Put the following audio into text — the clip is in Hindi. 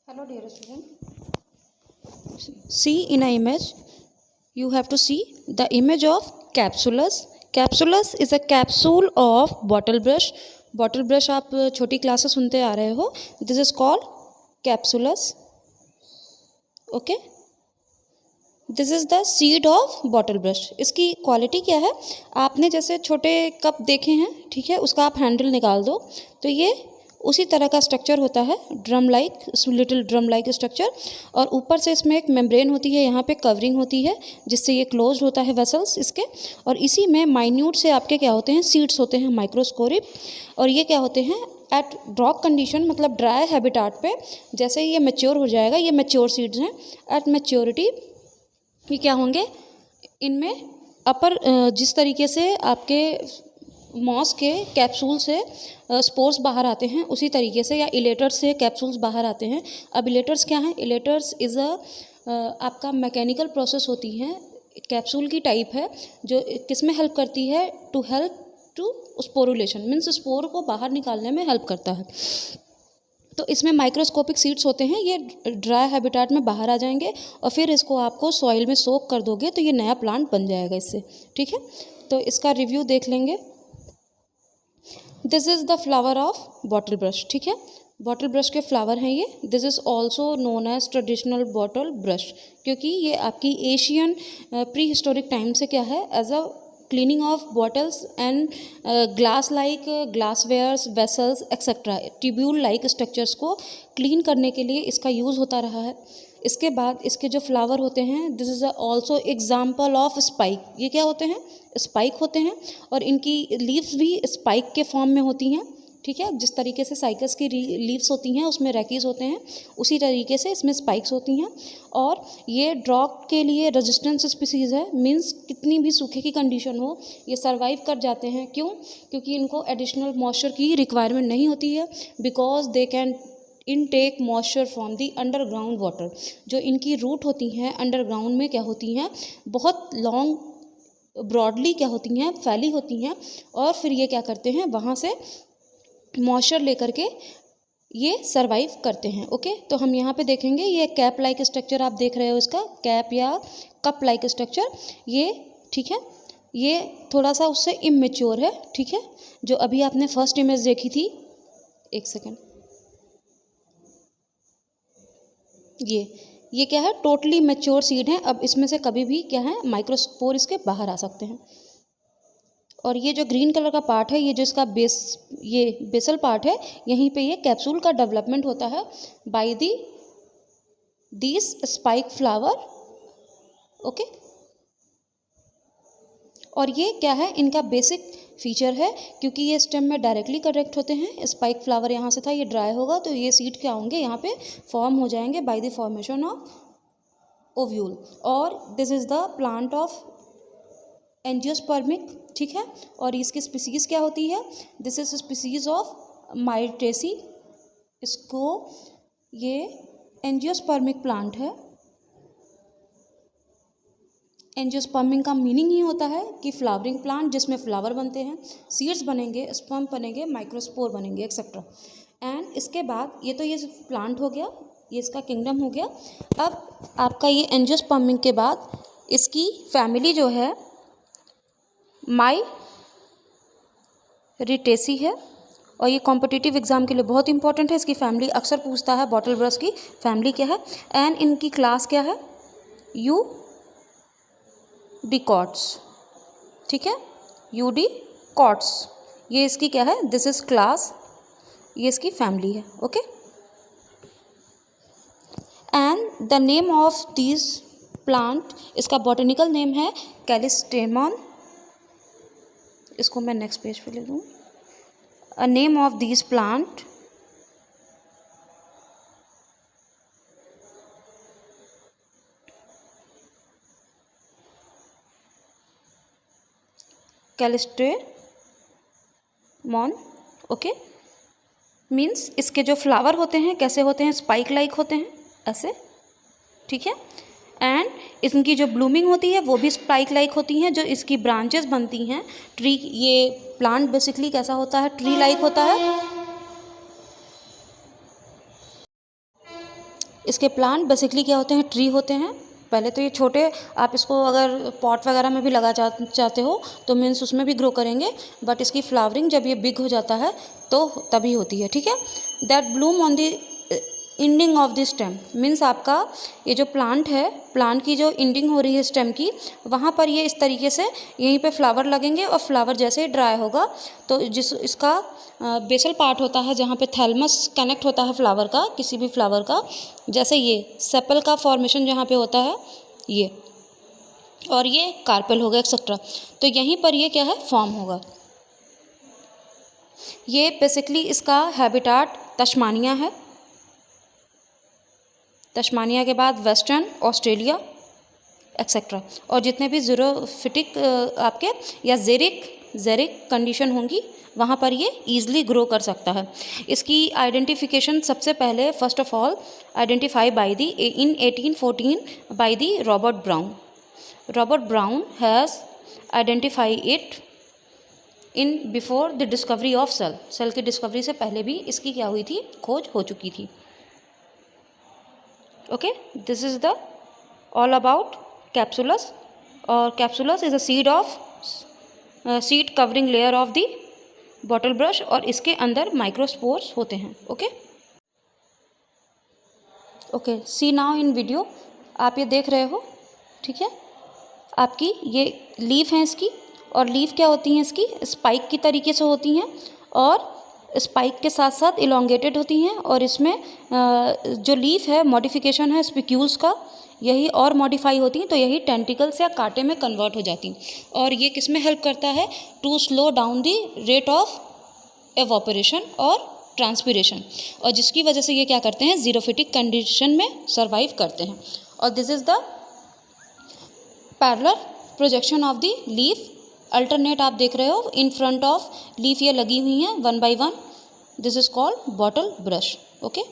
Hello, dear student. See in an image, you have to see the image of capsulus. Capsulus is a capsule of bottle brush. Bottle brush आप छोटी क्लास से सुनते आ रहे हो. This is called capsulus. Okay. This is the seed of bottle brush. इसकी क्वालिटी क्या है, आपने जैसे छोटे कप देखे हैं, ठीक है, उसका आप हैंडल निकाल दो तो ये उसी तरह का स्ट्रक्चर होता है, drum like, little drum like structure. और ऊपर से इसमें एक मेम्ब्रेन होती है, यहाँ पे कवरिंग होती है जिससे ये क्लोज होता है वेसल्स इसके. और इसी में माइन्यूट से आपके क्या होते हैं, सीड्स होते हैं माइक्रोस्कोपिक. और ये क्या होते हैं, एट रॉक कंडीशन मतलब ड्राई हैबिटाट पे जैसे ही ये मैच्योर हो जाएगा, ये मैच्योर सीड्स हैं. एट मैच्योरिटी ये क्या होंगे, इनमें अपर जिस तरीके से आपके मॉस के कैप्सूल से स्पोर्स बाहर आते हैं उसी तरीके से, या इलेटर्स से कैप्सूल्स बाहर आते हैं. अब इलेटर्स क्या हैं, इलेटर्स इज़ आपका मैकेनिकल प्रोसेस होती हैं, कैप्सूल की टाइप है जो किस में हेल्प करती है, to help to sporulation, means spore को बाहर निकालने में हेल्प करता है. तो इसमें माइक्रोस्कोपिक सीड्स होते हैं, ये ड्राई हैबिटाट में बाहर आ जाएंगे और फिर इसको आपको सॉइल में सोक कर दोगे तो ये नया प्लांट बन जाएगा इससे. ठीक है, तो इसका रिव्यू देख लेंगे. This is the flower of bottle brush. ठीक है, बॉटल ब्रश के फ्लावर हैं ये. This is also known as traditional bottle brush, क्योंकि ये आपकी एशियन प्री हिस्टोरिक टाइम से क्या है, as a cleaning of bottles and glass like glasswares, vessels etcetera, tubule like structures को क्लीन करने के लिए इसका यूज़ होता रहा है. इसके बाद इसके जो फ्लावर होते हैं, this is also example of spike. ये क्या होते हैं, स्पाइक होते हैं, और इनकी लीव्स भी स्पाइक के फॉर्म में होती हैं. ठीक है, जिस तरीके से साइकस की लीव्स होती हैं उसमें रैकीज होते हैं, उसी तरीके से इसमें स्पाइक्स होती हैं. और ये ड्रॉप के लिए रेजिस्टेंस स्पीसीज़ है, मींस कितनी भी सूखे की कंडीशन हो ये सर्वाइव कर जाते हैं. क्यों, क्योंकि इनको एडिशनल मॉइस्चर की रिक्वायरमेंट नहीं होती है, because they can intake moisture from the underground water. जो इनकी रूट होती हैं अंडरग्राउंड में क्या होती हैं, बहुत लॉन्ग ब्रॉडली क्या होती हैं, फैली होती हैं, और फिर ये क्या करते हैं, वहाँ से मॉइस्चर लेकर के ये सरवाइव करते हैं. ओके, तो हम यहाँ पे देखेंगे ये कैप लाइक स्ट्रक्चर आप देख रहे हो, इसका कैप या कप लाइक स्ट्रक्चर ये. ठीक है, ये थोड़ा सा उससे इमेच्योर है. ठीक है, जो अभी आपने फर्स्ट इमेज देखी थी, एक सेकेंड, ये क्या है, टोटली मैच्योर सीड है. अब इसमें से कभी भी क्या है, माइक्रोस्पोर इसके बाहर आ सकते हैं. और ये जो ग्रीन कलर का पार्ट है, ये जो इसका ये बेसल पार्ट है, यहीं पे ये कैप्सूल का डेवलपमेंट होता है by this spike flower. Okay, और ये क्या है, इनका बेसिक फीचर है, क्योंकि ये स्टेम में डायरेक्टली कनेक्ट होते हैं. स्पाइक फ्लावर यहाँ से था, ये ड्राई होगा तो ये सीड क्या होंगे, यहाँ पे फॉर्म हो जाएंगे by the formation of ovule. और this is the plant of angiospermic. ठीक है, और इसकी स्पीसीज़ क्या होती है, this is species of Myrtaceae. इसको ये एंजियोस्पर्मिक प्लांट है. एंजियोस्पर्मिंग का मीनिंग ही होता है कि फ्लावरिंग प्लांट जिसमें फ्लावर बनते हैं, सीड्स बनेंगे, स्पर्म बनेंगे, माइक्रोस्पोर बनेंगे एक्सेट्रा. एंड इसके बाद ये तो ये प्लांट हो गया, ये इसका किंगडम हो गया. अब आपका ये एंजियोस्पर्मिंग के बाद इसकी फैमिली जो है माइटेसी है, और ये कॉम्पिटिटिव एग्जाम के लिए बहुत इंपॉर्टेंट है. इसकी फैमिली अक्सर पूछता है, बॉटल ब्रश की फैमिली क्या है, एंड इनकी क्लास क्या है, यूडिकॉट्स. ठीक है, यूडिकॉट्स, ये इसकी क्या है, दिस इज क्लास, ये इसकी फैमिली है. Okay, and the name of this plant, इसका बॉटनिकल नेम है कैलिस्टेमन. इसको मैं नेक्स्ट पेज पे ले लूँ. A name of this plant Callistemon. Okay, means इसके जो फ्लावर होते हैं कैसे होते हैं, स्पाइक लाइक होते हैं ऐसे. ठीक है, एंड इनकी जो ब्लूमिंग होती है वो भी स्पाइक लाइक होती हैं. जो इसकी ब्रांचेस बनती हैं ट्री, ये प्लांट बेसिकली कैसा होता है, ट्री लाइक होता है. इसके प्लांट बेसिकली क्या होते हैं, ट्री होते हैं। पहले तो ये छोटे, आप इसको अगर पॉट वगैरह में भी लगा चाहते हो तो मीन्स उसमें भी ग्रो करेंगे, बट इसकी फ्लावरिंग जब ये बिग हो जाता है तो तभी होती है, ठीक है। That Bloom on the ending of the stem, means आपका ये जो प्लांट है, प्लांट की जो इंडिंग हो रही है स्टेम की, वहाँ पर ये इस तरीके से यहीं पे फ्लावर लगेंगे और फ्लावर जैसे ही ड्राई होगा तो जिस इसका बेसल पार्ट होता है जहाँ पे थैलमस कनेक्ट होता है फ्लावर का, किसी भी फ्लावर का, जैसे ये सेपल का फॉर्मेशन जहाँ पे होता है ये, और ये कार्पेल होगा एक्सेट्रा, तो यहीं पर ये क्या है, फॉर्म होगा। ये बेसिकली इसका हैबिटाट तस्मानिया है। तस्मानिया के बाद वेस्टर्न ऑस्ट्रेलिया एक्सेट्रा, और जितने भी ज़ीरोफिटिक आपके या जेरिक कंडीशन होंगी वहाँ पर ये ईजिली ग्रो कर सकता है। इसकी आइडेंटिफिकेशन सबसे पहले first of all identify by the in 1814 by the Robert Brown. Robert Brown has identify it in before the discovery of cell. Cell की डिस्कवरी से पहले भी इसकी क्या हुई थी, खोज हो चुकी थी। Okay, this is the all about capsulus, और capsulus is a seed covering layer of the bottle brush, और इसके अंदर माइक्रोस्पोर्स होते हैं। Okay see now in video, आप ये देख रहे हो, ठीक है। आपकी ये लीफ है इसकी, और लीफ क्या होती हैं इसकी, स्पाइक की तरीके से होती हैं, और स्पाइक के साथ साथ इलोंगेटेड होती हैं, और इसमें जो लीफ है मॉडिफिकेशन है स्पिक्यूल्स का, यही और मॉडिफाई होती हैं, तो यही टेंटिकल्स या कांटे में कन्वर्ट हो जाती हैं। और ये किस में हेल्प करता है, to slow down the rate of evaporation और ट्रांसपिरेशन, और जिसकी वजह से ये क्या करते हैं, ज़ीरोफिटिक कंडीशन में सर्वाइव करते हैं। और this is the parallel projection of the leaf, alternate आप देख रहे हो, इन फ्रंट ऑफ लीफ ये लगी हुई हैं 1 by 1। This is called bottle brush. Okay.